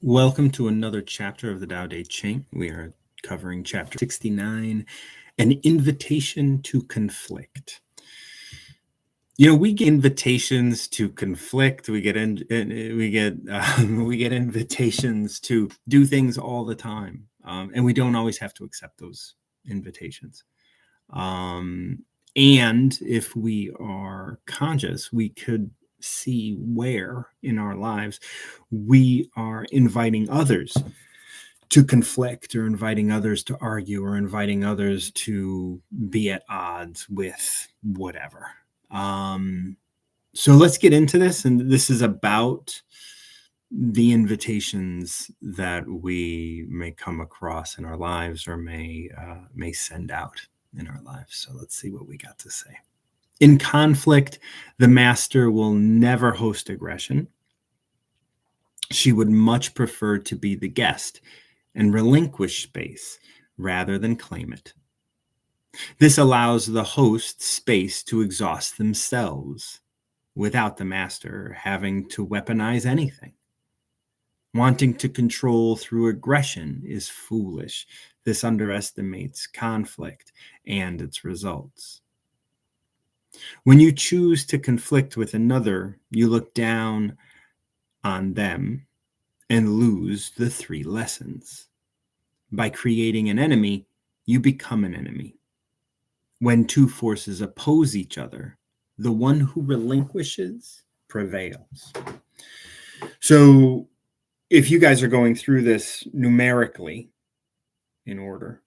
Welcome to another chapter of the Tao Te Ching. We are covering chapter 69, an invitation to conflict. We get invitations to conflict. We get invitations to do things all the time, and we don't always have to accept those invitations. And if we are conscious, we could see where in our lives we are inviting others to conflict, or inviting others to argue, or inviting others to be at odds with whatever. So let's get into this. And this is about the invitations that we may come across in our lives, or may send out in our lives. So let's see what we got to say. In conflict, the master will never host aggression. She would much prefer to be the guest and relinquish space rather than claim it. This allows the host space to exhaust themselves without the master having to weaponize anything. Wanting to control through aggression is foolish. This underestimates conflict and its results. When you choose to conflict with another, you look down on them and lose the 3 lessons. By creating an enemy, you become an enemy. When 2 forces oppose each other, the one who relinquishes prevails. So if you guys are going through this numerically in order,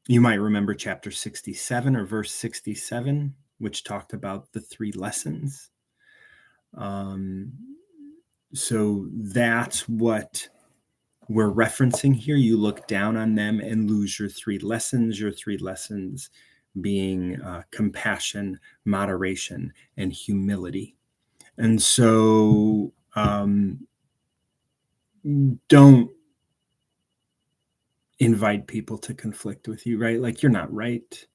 you might remember chapter 67 or verse 67, which talked about the 3 lessons. So that's what we're referencing here. You look down on them and lose your 3 lessons. Your 3 lessons being compassion, moderation, and humility. And so don't invite people to conflict with you, right? Like, you're not right.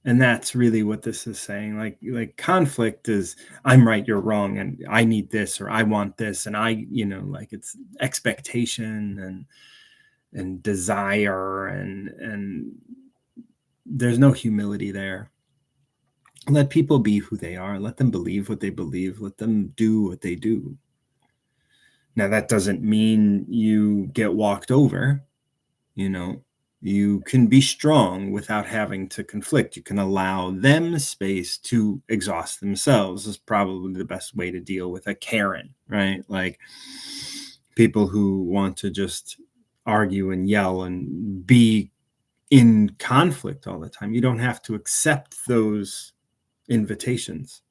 And that's really what this is saying. Like conflict is, I'm right, you're wrong, and I need this, or I want this, and it's expectation and desire, and there's no humility there. Let people be who they are. Let them believe what they believe. Let them do what they do. Now, that doesn't mean you get walked over. You can be strong without having to conflict. You can allow them space to exhaust themselves. Is probably the best way to deal with a Karen, right? Like, people who want to just argue and yell and be in conflict all the time. You don't have to accept those invitations.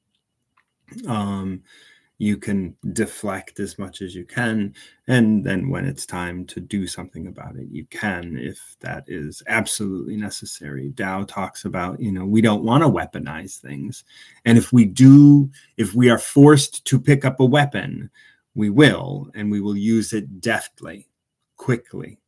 You can deflect as much as you can, and then when it's time to do something about it, you can, if that is absolutely necessary. Tao talks about, we don't want to weaponize things, and if we are forced to pick up a weapon, we will, and we will use it deftly, quickly.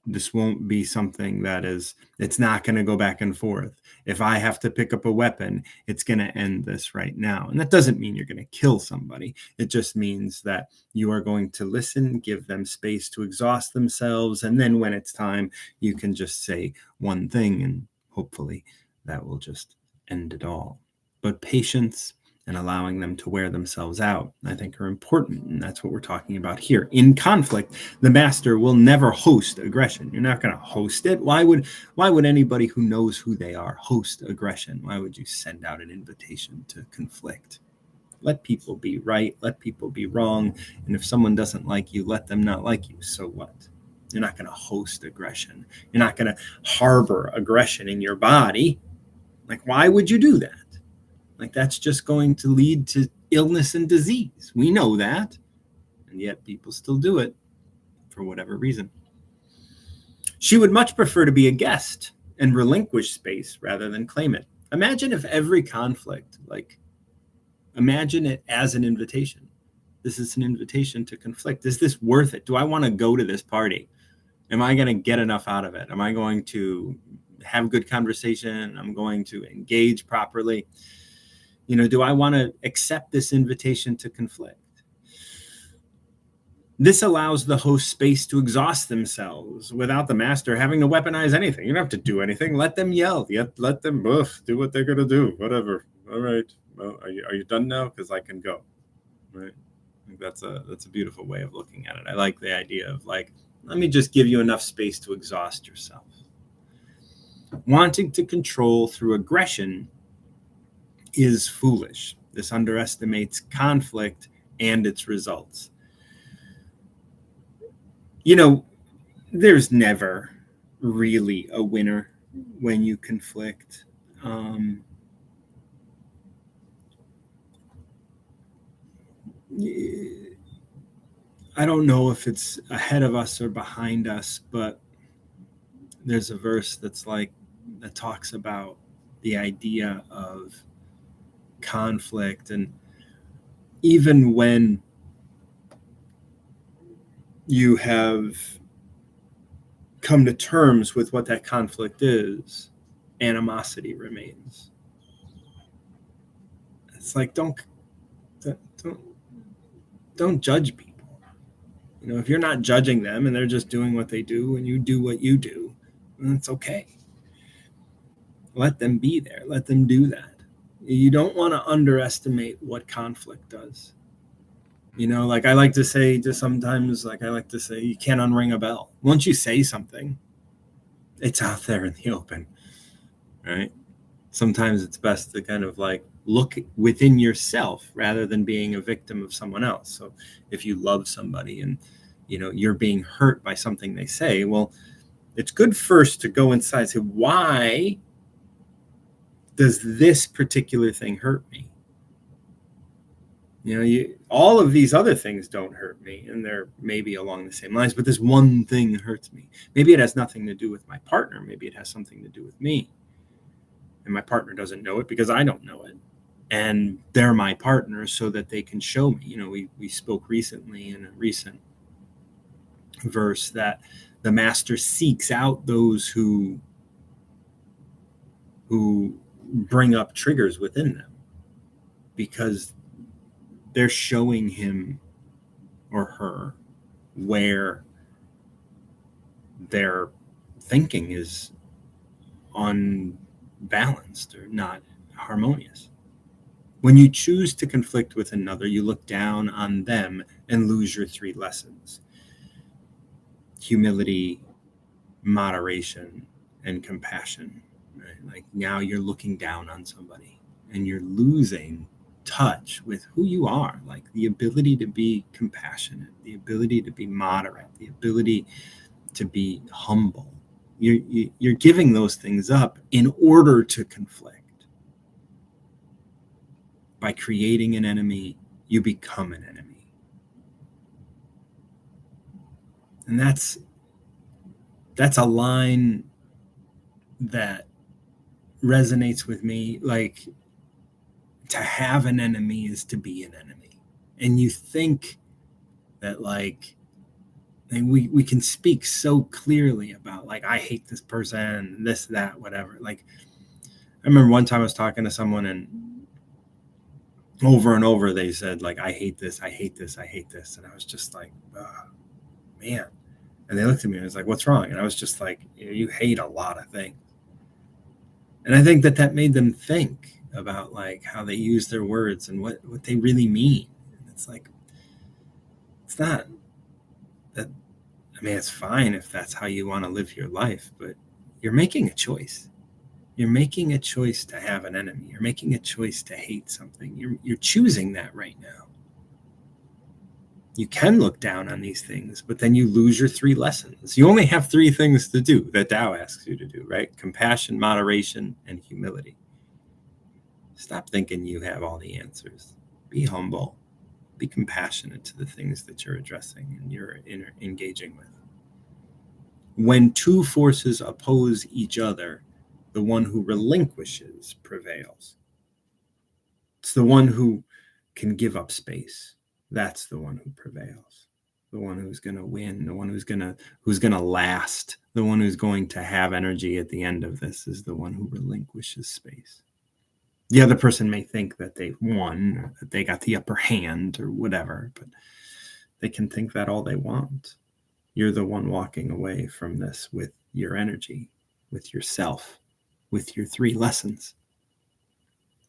This won't be something it's not going to go back and forth. If I have to pick up a weapon, it's going to end this right now. And that doesn't mean you're going to kill somebody. It just means that you are going to listen, give them space to exhaust themselves. And then when it's time, you can just say one thing, and hopefully that will just end it all. But patience and allowing them to wear themselves out, I think, are important. And that's what we're talking about here. In conflict, the master will never host aggression. You're not going to host it. Why would anybody who knows who they are host aggression? Why would you send out an invitation to conflict? Let people be right. Let people be wrong. And if someone doesn't like you, let them not like you. So what? You're not going to host aggression. You're not going to harbor aggression in your body. Like, why would you do that? Like, that's just going to lead to illness and disease. We know that. And yet people still do it for whatever reason. She would much prefer to be a guest and relinquish space rather than claim it. Imagine if every conflict, imagine it as an invitation. This is an invitation to conflict. Is this worth it? Do I want to go to this party? Am I going to get enough out of it? Am I going to have good conversation? I'm going to engage properly. Do I want to accept this invitation to conflict? This allows the host space to exhaust themselves without the master having to weaponize anything. You don't have to do anything. Let them yell. Let them do what they're going to do. Whatever. All right. Well, are you done now? Because I can go. Right. I think that's a beautiful way of looking at it. I like the idea of like, let me just give you enough space to exhaust yourself. Wanting to control through aggression is foolish. This underestimates conflict and its results. You know, there's never really a winner when you conflict. I don't know if it's ahead of us or behind us, but there's a verse that talks about the idea of conflict, and even when you have come to terms with what that conflict is, animosity remains. It's like don't judge people. You know, if you're not judging them and they're just doing what they do and you do what you do, then it's okay. Let them be there. Let them do that. You don't want to underestimate what conflict does. You know, like I like to say you can't unring a bell. Once you say something, it's out there in the open, right? Sometimes it's best to kind of like look within yourself rather than being a victim of someone else. So if you love somebody and, you know, you're being hurt by something they say, well, it's good first to go inside and say, why does this particular thing hurt me? You know, all of these other things don't hurt me, and they're maybe along the same lines, but this one thing hurts me. Maybe it has nothing to do with my partner. Maybe it has something to do with me. And my partner doesn't know it because I don't know it. And they're my partner so that they can show me. You know, we spoke recently in a recent verse that the master seeks out those who bring up triggers within them, because they're showing him or her where their thinking is unbalanced or not harmonious. When you choose to conflict with another, you look down on them and lose your 3 lessons: humility, moderation, and compassion. Right? Like now you're looking down on somebody and you're losing touch with who you are, like the ability to be compassionate, the ability to be moderate, the ability to be humble. You're giving those things up in order to conflict. By creating an enemy, you become an enemy. And that's a line that resonates with me. Like, to have an enemy is to be an enemy. And you think that, like, and we can speak so clearly about, like, I hate this person, this, that, whatever. Like, I remember one time I was talking to someone, and over and over they said, like, I hate this, I hate this, I hate this. And I was just like, oh, man. And they looked at me and I was like, what's wrong? And I was just like, you hate a lot of things. And I think that made them think about, like, how they use their words and what they really mean. And it's like, it's not that, I mean, it's fine if that's how you want to live your life, but you're making a choice. You're making a choice to have an enemy. You're making a choice to hate something. You're choosing that right now. You can look down on these things, but then you lose your 3 lessons. You only have 3 things to do that Tao asks you to do, right? Compassion, moderation, and humility. Stop thinking you have all the answers. Be humble. Be compassionate to the things that you're addressing and you're engaging with. When 2 forces oppose each other, the one who relinquishes prevails. It's the one who can give up space. That's the one who prevails. The one who's going to win, the one who's going to last, the one who's going to have energy at the end of this is the one who relinquishes space. The other person may think that they've won, or that they got the upper hand or whatever, but They can think that all they want. You're the one walking away from this with your energy, with yourself, with your 3 lessons,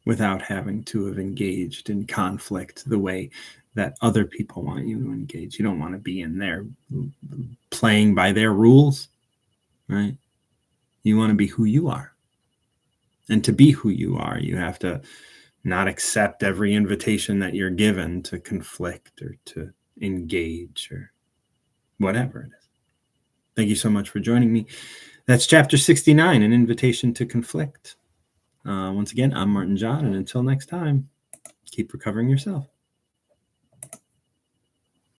without having to have engaged in conflict the way that other people want you to engage. You don't want to be in there playing by their rules, right? You want to be who you are. And to be who you are, you have to not accept every invitation that you're given to conflict or to engage or whatever it is. Thank you so much for joining me. That's chapter 69, An Invitation to Conflict. Once again, I'm Martin John, and until next time, keep recovering yourself.